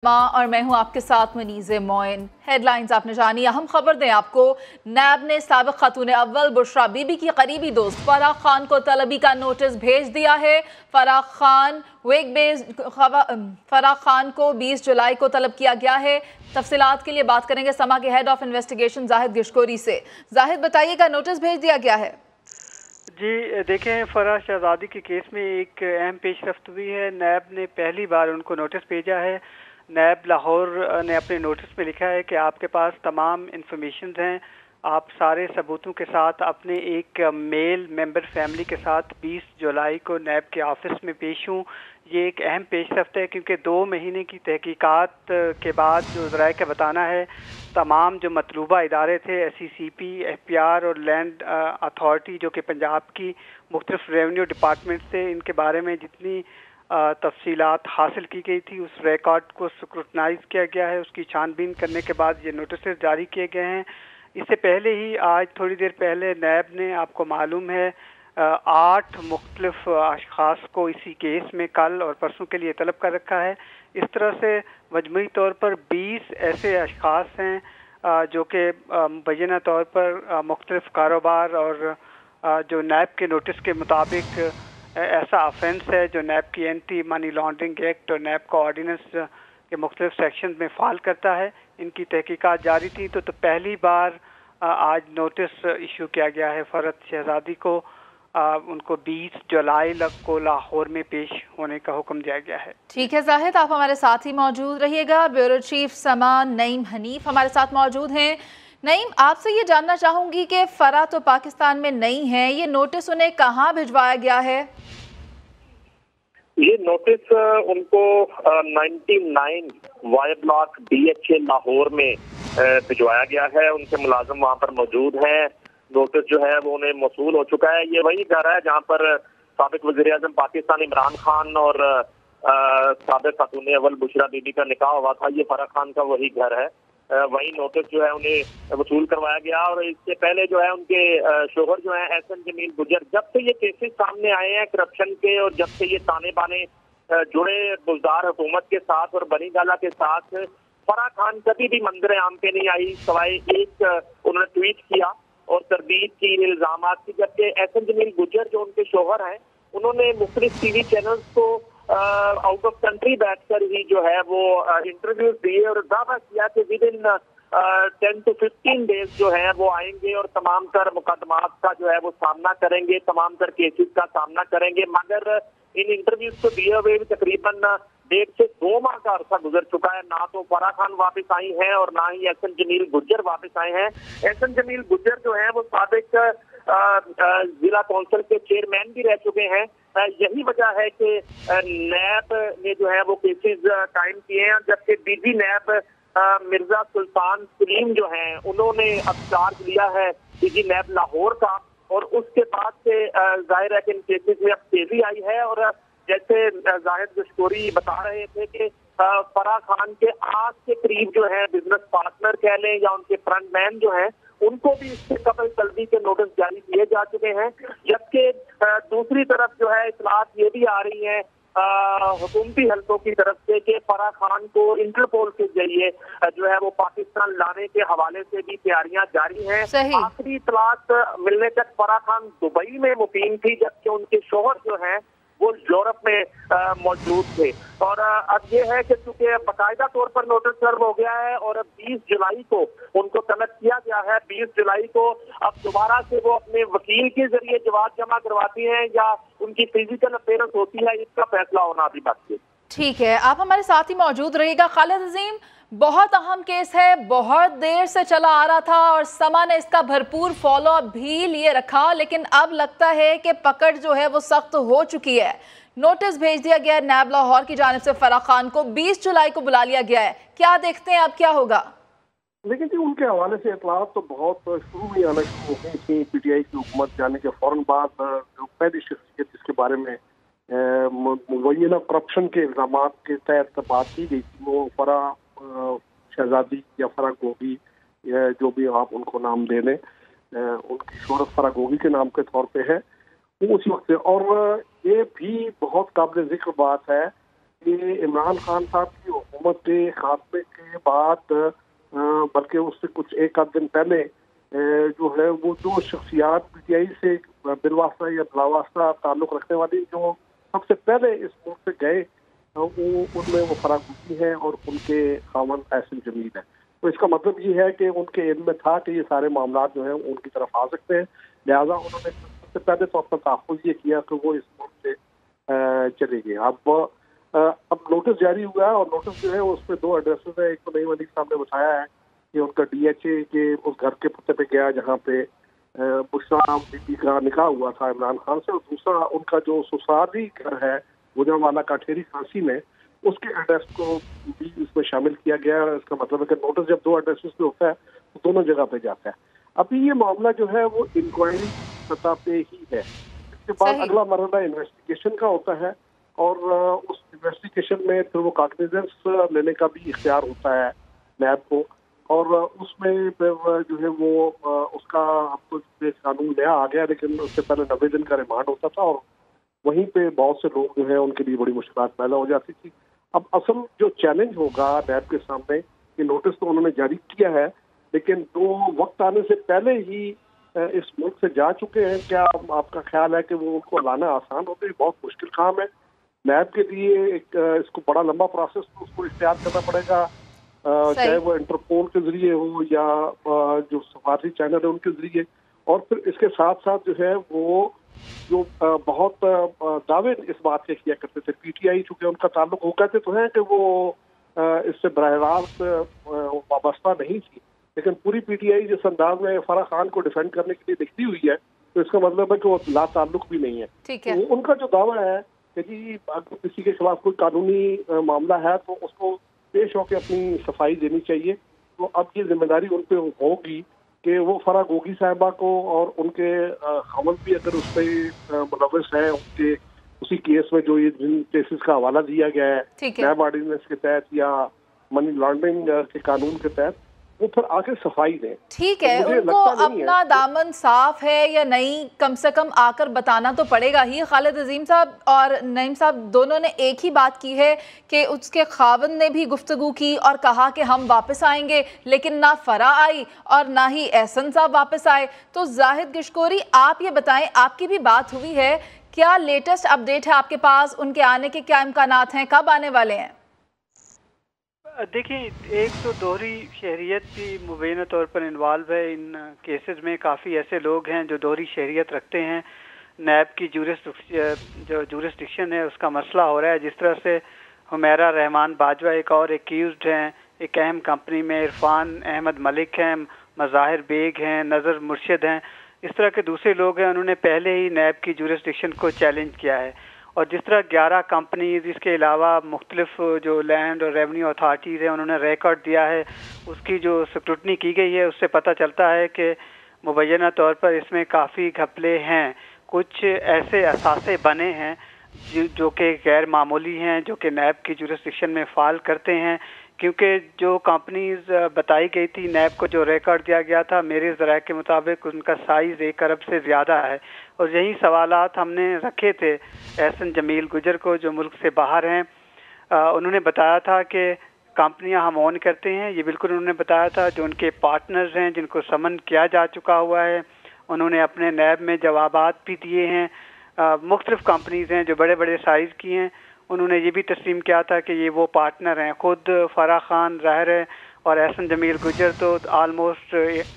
और मैं हूं आपके साथ मनीज़ मोइन। हेडलाइंस आपने जानी। अहम खबर दें आपको, नैब ने साबिक खातून अव्वल बुशरा बीबी की करीबी दोस्त फराह खान को तलबी का नोटिस भेज दिया है। फराह खान को 20 जुलाई को तलब किया गया है। तफसीलात के लिए बात करेंगे समा के हेड ऑफ इन्वेस्टिगेशन जाहिद गिशकोरी से। जाहिद, बताइएगा, नोटिस भेज दिया गया है? जी देखें, फराह शहजादी के केस में एक अहम पेशरफ्त हुई है। नैब ने पहली बार उनको नोटिस भेजा है। नैब लाहौर ने अपने नोटिस में लिखा है कि आपके पास तमाम इंफॉर्मेशन हैं, आप सारे सबूतों के साथ अपने एक मेल मेंबर फैमिली के साथ 20 जुलाई को नैब के ऑफिस में पेश हूँ। ये एक अहम पेशरफ्त है क्योंकि 2 महीने की तहकीकात के बाद जो ज़राए का बताना है, तमाम जो मतलूबा इदारे थे SECP, FPR और लैंड अथॉरिटी जो कि पंजाब की मुख्तलिफ रेवेन्यू डिपार्टमेंट से, इनके बारे में जितनी तफसीलात हासिल की गई थी उस रिकॉर्ड को स्क्रूटनाइज किया गया है। उसकी छानबीन करने के बाद ये नोटिस जारी किए गए हैं। इससे पहले ही आज थोड़ी देर पहले नैब ने, आपको मालूम है, 8 मुख्तलिफ अशखास को इसी केस में कल और परसों के लिए तलब कर रखा है। इस तरह से मजमूई तौर पर 20 ऐसे अशखास हैं जो कि मुबैना तौर पर मुख्तलिफ कारोबार और जो नैब के नोटिस के मुताबिक ऐसा ऑफेंस है जो नैब की एंटी मनी लॉन्ड्रिंग एक्ट और नैब का ऑर्डिनेंस के मुख्तलिफ सेक्शन में फाल करता है। इनकी तहकीकात जारी थी तो पहली बार आज नोटिस इशू किया गया है फराह शहजादी को। उनको 20 जुलाई को लाहौर में पेश होने का हुक्म दिया गया है। ठीक है जाहिद, आप हमारे साथ ही मौजूद रहिएगा। ब्यूरो चीफ समा नईम हनीफ हमारे साथ मौजूद हैं। नईम, आपसे ये जानना चाहूंगी कि फराह तो पाकिस्तान में नहीं है, ये नोटिस उन्हें कहाँ भिजवाया गया है? ये नोटिस उनको 99 वाई ब्लॉक DHA लाहौर में भिजवाया गया है। उनके मुलाजिम वहाँ पर मौजूद हैं। नोटिस जो है वो उन्हें मौसूल हो चुका है। ये वही घर है जहाँ पर साबिक वज़ीर आज़म पाकिस्तान इमरान खान और साबिक खातून अव्वल बुशरा बीबी का निकाह हुआ था। ये फराह खान का वही घर है। वही नोटिस जो है उन्हें वसूल करवाया गया। और इससे पहले जो है उनके शोहर जो है एहसन जमील गुजर, जब से ये केसेस सामने आए हैं करप्शन के और जब से ये ताने बाने जुड़े बुजदार हुकूमत के साथ और बनी गाला के साथ, फराह खान कभी भी मंजर आम पे नहीं आई सवाए एक उन्होंने ट्वीट किया और तरदीद की, इल्जामात की। जबकि एहसन जमील गुजर जो उनके शोहर हैं, उन्होंने मुख्तलिफ TV चैनल्स को आउट ऑफ कंट्री बैठकर ही जो है वो इंटरव्यूज दिए और दावा किया कि विद इन 10 to 15 डेज जो है वो आएंगे और तमाम तर मुकदमात का जो है वो सामना करेंगे, तमाम तर केसेस का सामना करेंगे। मगर इन इंटरव्यूज को दिए हुए भी तकरीबन 1.5 से 2 माह का अरसा गुजर चुका है। ना तो फराह खान वापस आई हैं और ना ही एहसन जमील गुजर वापस आए हैं। एहसन जमील गुजर जो है वो साबिक जिला कौंसिल के चेयरमैन भी रह चुके हैं। यही वजह है कि नैब ने जो है वो केसेस कायम किए हैं। जबकि DG नैब मिर्जा सुल्तान सलीम जो हैं, उन्होंने अब चार्ज लिया है DG नैब लाहौर का। और उसके बाद से जाहिर है कि इन केसेस में अब तेजी आई है। और जैसे जाहिद गिशकोरी बता रहे थे कि फराह खान के आज के करीब जो है बिजनेस पार्टनर कह लें या उनके फ्रंटमैन जो हैं, उनको भी इससे कबल तलबी के नोटिस जारी किए जा चुके हैं। जबकि दूसरी तरफ जो है इतलात ये भी आ रही है हुकूमती हलकों की तरफ से कि फराह खान को इंटरपोल के जरिए जो है वो पाकिस्तान लाने के हवाले से भी तैयारियां जारी हैं। आखिरी इतलात मिलने तक फराह खान दुबई में मुकीम थी, जबकि उनके शोहर जो हैं वो यूरोप में मौजूद थे। और अब ये है कि चूंकि बाकायदा तौर पर नोटिस सर्व हो गया है और अब 20 जुलाई को उनको तलब किया गया है। 20 जुलाई को अब दोबारा से वो अपने वकील के जरिए जवाब जमा करवाती हैं या उनकी फिजिकल अपेयरेंस होती है, इसका फैसला होना अभी बाकी है। ठीक है, आप हमारे साथ ही मौजूद रहिएगा। खालिद अजीम, बहुत अहम केस है, बहुत देर से चला आ रहा था और समा ने इसका भरपूर फॉलो अप भी लिए रखा, लेकिन अब लगता है कि पकड़ जो है वो सख्त हो चुकी है। नोटिस भेज दिया गया है नैब लाहौर की जानिब से, फराह खान को 20 जुलाई को बुला लिया गया है। क्या देखते हैं अब क्या होगा? लेकिन जी उनके हवाले से इतलात तो बहुत शुरू में आना शुरू हो गई थी। PTI की हुकूमत जाने के फौरन बाद जो पहली शख्सियत जिसके बारे में मुबैना करप्शन के इल्जाम के तहत बात की गई थी, वो फराह शहजादी या फराह गोगी, जो भी आप उनको नाम दे लें, उनकी शोहरत फराह गोगी के नाम के तौर पे है वो उसी वक्त से। और ये भी बहुत काबिल जिक्र बात है कि इमरान खान साहब की हुकूमत के खात्मे के बाद बल्कि उससे कुछ एक आध दिन पहले जो है वो जो शख्सियात पीटीआई से बिलवास्ता या बिलावास्ता ताल्लुक रखने वाली जो सबसे पहले इस मुल्क से गए वो उनमें वो फराग हुई है और उनके खामन एहसन जमील है। तो इसका मतलब ये है कि उनके इल्म में था कि ये सारे मामला जो है उनकी तरफ आ सकते हैं, लिहाजा उन्होंने सबसे पहले तो अपना तहफ़्फ़ुज़ ये किया कि वो इस मुल्क से चले गए। अब नोटिस जारी हुआ है और नोटिस जो है उस पर 2 एड्रेसेस है। एक तो नईम अली साहब ने बताया है कि उनका डीएचए के उस घर के पते पे गया जहाँ पे बुशरा बीबी का निकाह हुआ था इमरान खान से, और दूसरा उनका जो ससुराली घर है गुजरांवाला काठेरी फांसी में, उसके एड्रेस को भी इसमें शामिल किया गया है। इसका मतलब है कि नोटिस जब 2 एड्रेसेस पे होता है तो दोनों जगह पे जाता है। अभी ये मामला जो है वो इंक्वायरी सतह पे ही है। इसके बाद अगला मरहला इन्वेस्टिगेशन का होता है और उस इन्वेस्टिगेशन में फिर वो कॉग्निजेंस लेने का भी इख्तियार होता है नैब को, और उसमें फिर जो है वो उसका अब तो कानून नया आ गया, लेकिन उससे पहले 90 दिन का रिमांड होता था और वहीं पे बहुत से लोग जो है उनके लिए बड़ी मुश्किलात पैदा हो जाती थी। अब असल जो चैलेंज होगा नैब के सामने कि नोटिस तो उन्होंने जारी किया है, लेकिन तो वक्त आने से पहले ही इस मुल्क से जा चुके हैं, क्या आपका ख्याल है कि वो उनको लाना आसान होगा? ये बहुत मुश्किल काम है नैब के लिए। एक इसको बड़ा लंबा प्रोसेस तो उसको इख्तियार करना पड़ेगा, चाहे वो इंटरपोल के जरिए हो या जो सफारती चैनल है उनके जरिए। और फिर इसके साथ साथ जो है वो जो बहुत दावे इस बात के किया करते थे पीटीआई, चूंकि उनका ताल्लुक वो कहते तो है कि वो इससे बराह रास्त वाबस्ता नहीं थी, लेकिन पूरी पीटीआई जिस अंदाज में फराह खान को डिफेंड करने के लिए दिखती हुई है तो इसका मतलब है कि वो ला ताल्लुक भी नहीं है। तो उनका जो दावा है कि जी अगर किसी के खिलाफ कोई कानूनी मामला है तो उसको पेश होकर अपनी सफाई देनी चाहिए। तो अब ये जिम्मेदारी उन पर होगी कि वो फराह गोगी साहिबा को और उनके खामद भी अगर उस पर मुलविस है उनके उसी केस में जो ये जिन केसेस का हवाला दिया गया है नैब ऑर्डिनेंस के तहत या मनी लॉन्ड्रिंग के कानून के तहत, वो फिर आके सफाई दें। ठीक है, उनको अपना दामन साफ है या नहीं कम से कम आकर बताना तो पड़ेगा ही। खालिद अजीम साहब और नईम साहब दोनों ने एक ही बात की है कि उसके खावंद ने भी गुफ्तगू की और कहा कि हम वापस आएंगे, लेकिन ना फराह आई और ना ही एहसन साहब वापस आए। तो जाहिद गिशकोरी, आप ये बताएं, आपकी भी बात हुई है, क्या लेटेस्ट अपडेट है आपके पास? उनके आने के क्या इम्कानात हैं, कब आने वाले हैं? देखिए, एक तो दोहरी शहरियत भी मुबैना तौर पर इन्वॉल्व है इन केसेस में। काफ़ी ऐसे लोग हैं जो दोहरी शहरियत रखते हैं। नैब की जो जूरिस्डिक्शन है उसका मसला हो रहा है। जिस तरह से हुमैरा रहमान बाजवा एक और एक्यूज्ड हैं एक अहम कंपनी में, इरफान अहमद मलिक हैं, मज़ाहिर बेग हैं, नज़र मुर्शिद हैं, इस तरह के दूसरे लोग हैं, उन्होंने पहले ही नैब की जूरिस्डिक्शन को चैलेंज किया है। और जिस तरह 11 कंपनीज, इसके अलावा मुख्तलिफ जो लैंड और रेवेन्यू अथॉरिटीज़ हैं उन्होंने रिकॉर्ड दिया है, उसकी जो स्क्रूटनी की गई है उससे पता चलता है कि मुबैना तौर पर इसमें काफ़ी घपले हैं। कुछ ऐसे असासे बने हैं जो कि गैर मामूली हैं, जो कि नैब की जुरिस्डिक्शन में फ़ाल करते हैं, क्योंकि जो कंपनीज बताई गई थी नैब को जो रिकॉर्ड दिया गया था, मेरे ज़राए के मुताबिक उनका साइज़ 1 अरब से ज़्यादा है। और यही सवालात हमने रखे थे एहसन जमील गुजर को जो मुल्क से बाहर हैं। उन्होंने बताया था कि कंपनियां हम ऑन करते हैं, ये बिल्कुल उन्होंने बताया था। जो उनके पार्टनर्स हैं जिनको समन किया जा चुका हुआ है, उन्होंने अपने नैब में जवाबात भी दिए हैं। मुख्तलिफ कंपनीज़ हैं जो बड़े बड़े साइज़ की हैं, उन्होंने ये भी तस्लीम किया था कि ये वो पार्टनर हैं। ख़ुद फराह खान ज़ाहिर है और एहसन जमील गुजर तो आलमोस्ट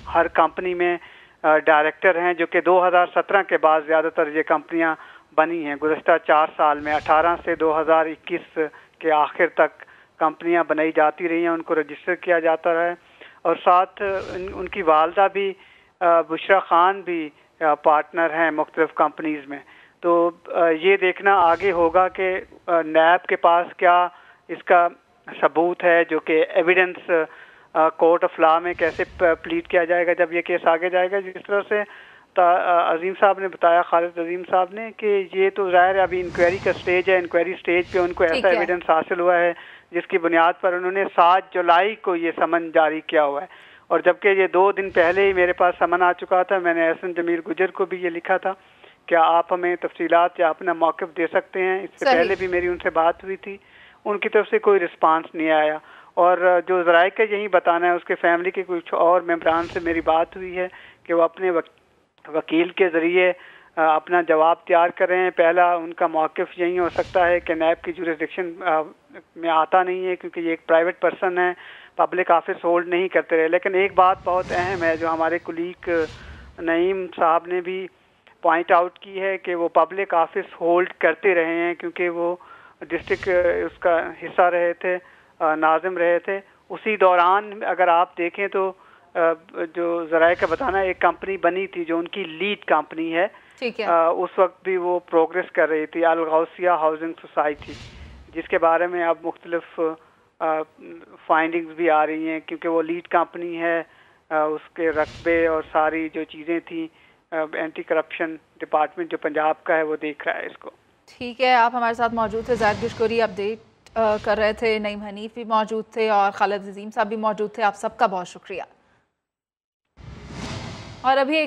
हर कंपनी में डायरेक्टर हैं, जो कि 2017 के बाद ज़्यादातर ये कंपनियां बनी हैं। गुज़श्ता 4 साल में 18 से 2021 के आखिर तक कंपनियां बनाई जाती रही हैं, उनको रजिस्टर किया जाता रहा है। और साथ उनकी वालदा भी बुशरा खान भी पार्टनर हैं मुख्तलिफ कंपनीज़ में। तो ये देखना आगे होगा कि नैब के पास क्या इसका सबूत है, जो कि एविडेंस कोर्ट ऑफ लॉ में कैसे प्लीड किया जाएगा जब ये केस आगे जाएगा। जिस तरह से अजीम साहब ने बताया, खालिद अजीम साहब ने, कि ये तो ज़ाहिर है अभी इंक्वायरी का स्टेज है। इंक्वायरी स्टेज पे उनको ऐसा एविडेंस हासिल हुआ है जिसकी बुनियाद पर उन्होंने 7 जुलाई को ये समन जारी किया हुआ है। और जबकि ये 2 दिन पहले ही मेरे पास समन आ चुका था। मैंने एहसन जमील गुजर को भी ये लिखा था, क्या आप हमें तफसीलात या अपना मौक़िफ़ दे सकते हैं। इससे पहले भी मेरी उनसे बात हुई थी, उनकी तरफ से कोई रिस्पांस नहीं आया। और जो ज़राए का यही बताना है, उसके फैमिली के कुछ और मेम्बरान से मेरी बात हुई है कि वो अपने वकील के ज़रिए अपना जवाब तैयार कर रहे हैं। पहला उनका मौक़िफ़ यही हो सकता है कि नैब की जुरिसडिक्शन में आता नहीं है, क्योंकि ये एक प्राइवेट पर्सन है, पब्लिक ऑफिस होल्ड नहीं करते रहे। लेकिन एक बात बहुत अहम है जो हमारे कुलीग नईम साहब ने भी पॉइंट आउट की है कि वो पब्लिक ऑफिस होल्ड करते रहे हैं, क्योंकि वो डिस्ट्रिक्ट उसका हिस्सा रहे थे, नाज़िम रहे थे। उसी दौरान अगर आप देखें तो जो ज़राए का बताना है, एक कंपनी बनी थी जो उनकी लीड कंपनी है, ठीक है। उस वक्त भी वो प्रोग्रेस कर रही थी, अल गौसिया हाउसिंग सोसाइटी, जिसके बारे में अब मुख्तलिफ फाइंडिंग्स भी आ रही हैं, क्योंकि वो लीड कंपनी है, उसके रकबे और सारी जो चीज़ें थी, एंटी करप्शन डिपार्टमेंट जो पंजाब का है वो देख रहा है इसको। ठीक है, आप हमारे साथ मौजूद थे, ज़ाहिद गिशकोरी अपडेट कर रहे थे, नईम हनीफ भी मौजूद थे और खालिद अजीम साहब भी मौजूद थे। आप सबका बहुत शुक्रिया। और अभी